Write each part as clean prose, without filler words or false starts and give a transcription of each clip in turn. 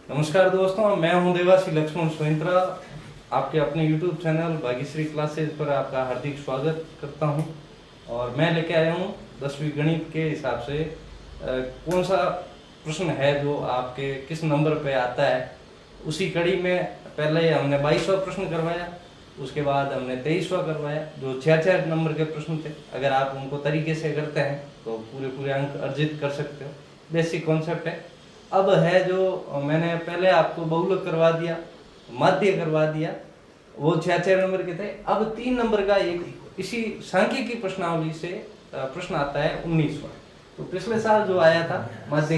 नमस्कार दोस्तों, मैं हूं देवासी लक्ष्मण सोइंत्रा। आपके अपने YouTube चैनल भाग्यश्री क्लासेज पर आपका हार्दिक स्वागत करता हूं। और मैं लेके आया हूं 10वीं गणित के हिसाब से कौन सा प्रश्न है जो आपके किस नंबर पे आता है। उसी कड़ी में पहले हमने 22वां प्रश्न करवाया, उसके बाद हमने 23वां करवाया, जो 6 नंबर के प्रश्न थे। अगर आप उनको तरीके से करते हैं तो पूरे अंक अर्जित कर सकते हो। बेसिक कॉन्सेप्ट है। अब है जो मैंने पहले आपको बहुलक करवा दिया, माध्य करवा दिया, वो 6 नंबर के थे। अब 3 नंबर का एक इसी सांख्यिकी प्रश्नावली से प्रश्न आता है 19वां। तो पिछले साल जो आया था माध्य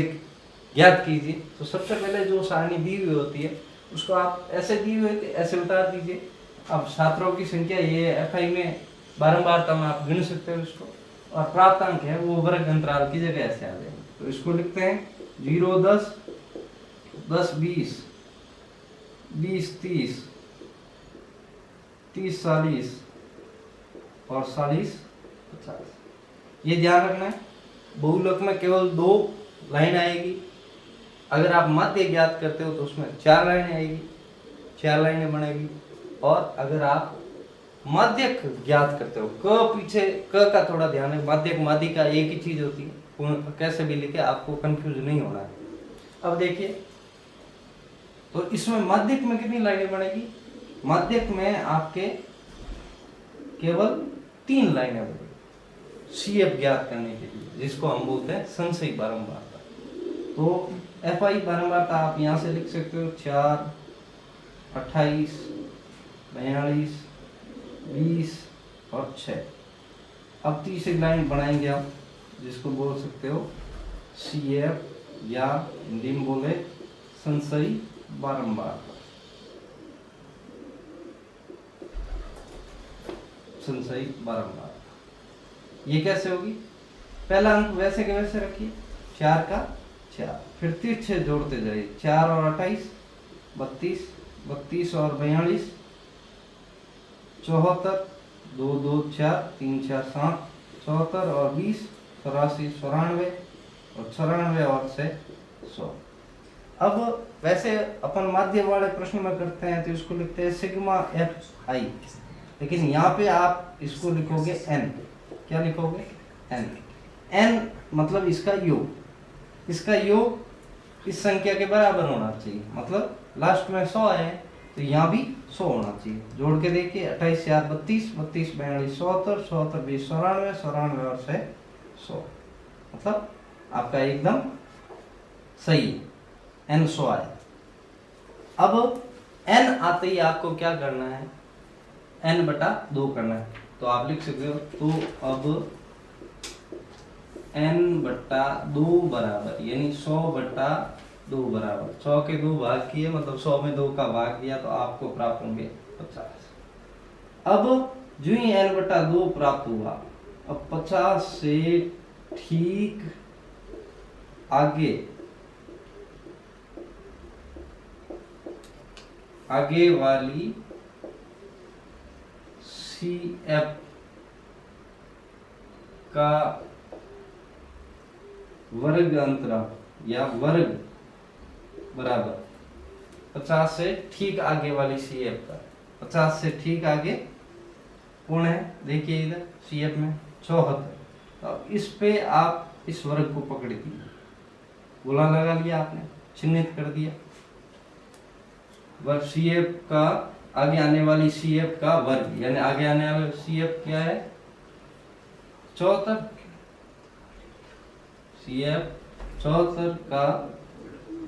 ज्ञात कीजिए, तो सबसे पहले जो सारणी दी हुई होती है उसको आप ऐसे दी हुई है ऐसे उतार दीजिए। अब छात्रों की संख्या ये FI में बारंबारता में आप गिन सकते हो इसको, और प्राप्तांक है वो वर्ग अंतराल की जगह ऐसे आ जाएंगे। तो इसको लिखते हैं 0 10 10 20 20 30 30 40 और 40 50। ये ध्यान रखना है, बहुलक में केवल 2 लाइन आएगी। अगर आप माध्य ज्ञात करते हो तो उसमें 4 लाइनें आएगी, 4 लाइनें बनेगी। और अगर आप माध्यक ज्ञात करते हो, क पीछे क का थोड़ा ध्यान है, माध्यक माध्य का एक ही चीज होती है, कैसे भी लिखे आपको कंफ्यूज नहीं होना है। अब देखिए, तो इसमें माध्यक में कितनी लाइनें बनेगी? माध्यक में आपके केवल 3 लाइनें बनेगी CF ज्ञात करने के लिए, जिसको हम बोलते हैं संशयी बारंबारता। तो FI बारंबारता आप यहां से लिख सकते हो 4 28 42 20 और 6। अब तीसरी लाइन बनाएंगे आप, जिसको बोल सकते हो CF या हिंदी में बोले संशयी बारंबारता। संशयी बारंबारता ये कैसे होगी? पहला अंक वैसे के वैसे रखिए, 4 का 4, फिर तिरछे जोड़ते जाइए, 4 और 28 32 32 और 42 74 2 2 4 3 4 7 74 और 20 84 94 और 94 और 100। अब वैसे अपन माध्य वाले प्रश्न में करते हैं तो इसको लिखते हैं सिग्मा FI, लेकिन यहाँ पे आप इसको लिखोगे N। क्या लिखोगे? N मतलब इसका योग। इसका योग इस संख्या के बराबर होना चाहिए, मतलब लास्ट में 100 है तो यहाँ भी 100 होना चाहिए। जोड़ के देखिए, 28 4 32 32 42 74 74 20 94 94 और 100, मतलब आपका एकदम सही है। N 100 आया। अब N आते ही आपको क्या करना है? N/2 करना है। तो आप लिख सकते हो, तो अब N/2 बराबर, यानी 100/2 बराबर 100 के 2 भाग किए, मतलब 100 में 2 का भाग दिया तो आपको प्राप्त होंगे 50। अब जो ही N/2 प्राप्त हुआ, अब 50 से ठीक आगे वाली CF का वर्ग अंतराल या वर्ग बराबर 50 से ठीक आगे वाली CF का, 50 से ठीक आगे कौन है? देखिए इधर CF में 74। अब इस पे आप इस वर्ग को पकड़ दीजिए, गोला लगा लिया आपने, चिन्हित कर दिया। वर्ग CF का आगे आने वाली CF का वर्ग, यानी आगे आने वाली CF क्या है? 74। CF 74 का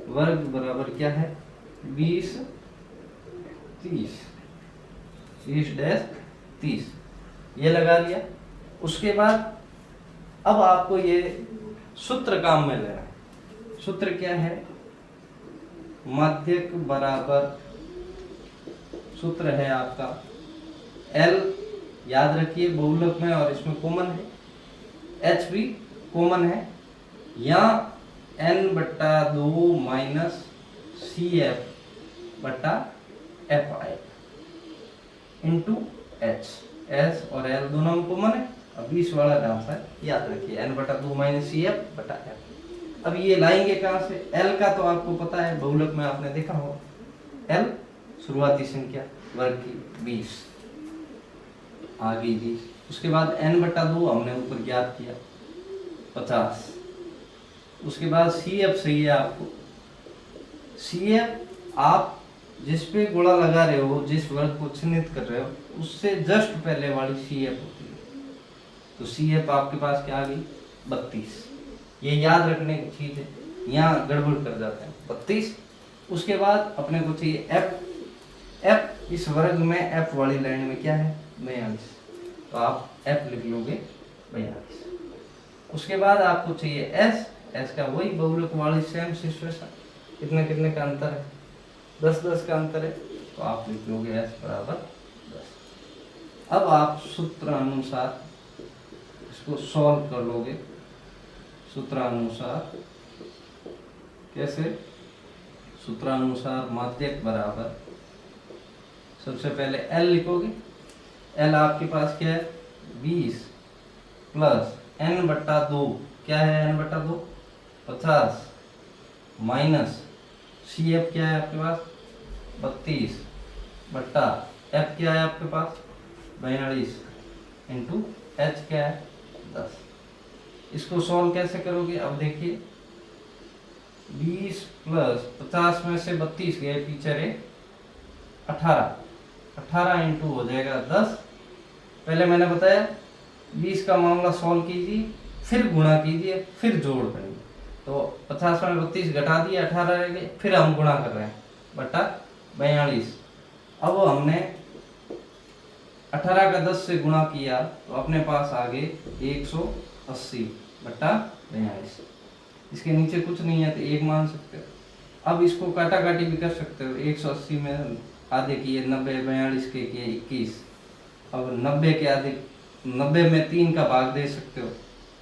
वर्ग बराबर क्या है? 20 30 20-30 ये लगा लिया। उसके बाद अब आपको ये सूत्र काम में लेना है। सूत्र क्या है? माध्यक बराबर, सूत्र है आपका L, याद रखिए बहुलक में और इसमें कॉमन है, H भी कॉमन है, या N/2 minus CF/FI into H। S और L दोनों में कॉमन है। अब 20 वाला ध्यान से याद रखिए, N/2 माइनस CF/F। अब ये लाएंगे कहाँ से? एल का तो आपको पता है, बहुलक में आपने देखा होगा, एल शुरुआती संख्या वर्ग की 20 आ गई 20। उसके बाद n/2 हमने ऊपर ज्ञात किया 50। उसके बाद CF सही है आपको। CF आप जिस पे गुणा लगा रहे हो, जिस वर्ग को चिन्हित कर रहे हो उससे जस्ट पहले वाली CF होती है। तो CF आपके पास क्या आ गई? 32। ये याद रखने की चीज है, यहाँ गड़बड़ कर जाते हैं। 32। उसके बाद अपने को चाहिए F इस वर्ग में F वाली लाइन में क्या है? 42। तो आप F लिख लोगे 42। उसके बाद आपको चाहिए S का वही बहुलक वाली सेम सिचुएशन, कितने कितने का अंतर है? 10 का अंतर है। तो आप लिख लोगे S बराबर 10। अब आप सूत्र अनुसार इसको सॉल्व कर लोगे। सूत्रानुसार कैसे? सूत्रानुसार माध्यक बराबर, सबसे पहले L लिखोगे। L आपके पास क्या है? 20 प्लस n/2, क्या है n/2? 50 माइनस CF क्या है आपके पास? 32 बट्टा F क्या है आपके पास? 42 इंटू H क्या है? 10। इसको सॉल्व कैसे करोगे? अब देखिए 20 प्लस 50 में से 32 गए पीछे रे 18 इंटू हो जाएगा 10। पहले मैंने बताया 20 का मामला सॉल्व कीजिए, फिर गुणा कीजिए, फिर जोड़ करिए। तो 50 में 32 घटा दिए, 18 रह गए, फिर हम गुणा कर रहे हैं बटा 42। अब हमने 18 का 10 से गुणा किया तो अपने पास आ गए 180 बटा 42। इसके नीचे कुछ नहीं है तो 1 मान सकते हो। अब इसको काटा काटी भी कर सकते हो। 180 में आधे किए 90, 42 के किए 21। अब 90 के आधे, 90 में 3 का भाग दे सकते हो,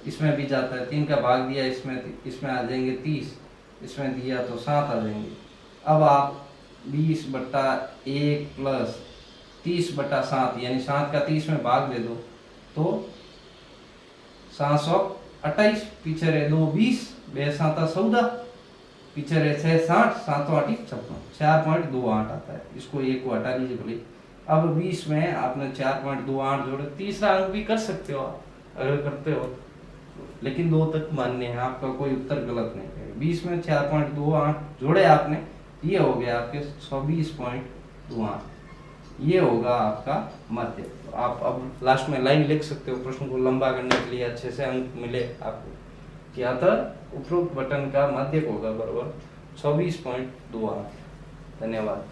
इसमें भी जाता है। 3 का भाग दिया, इसमें आ जाएंगे 30, इसमें दिया तो 7 आ जाएंगे। अब आप 20/1 प्लस 30/7 यानी 7 का 30 में भाग दे दो तो 728, पीछे रहे 2 20, 2 7 14, पीछे रहे 6 60, 7 8 56, 4.28 आता है। इसको 1 को हटा लीजिए भले। अब 20 में आपने 4.28 जोड़े, तीसरा अंक भी कर सकते हो आप अगर करते हो, लेकिन 2 तक मान्य है, आपका कोई उत्तर गलत नहीं है। 20 में 4.28 जोड़े आपने, ये हो गया आपके 120.28, ये होगा आपका मध्य। तो आप अब लास्ट में लाइन लिख सकते हो प्रश्न को लंबा करने के लिए, अच्छे से अंक मिले आपको। क्या था? उपरोक्त बटन का माध्यक होगा बराबर 24.28। धन्यवाद।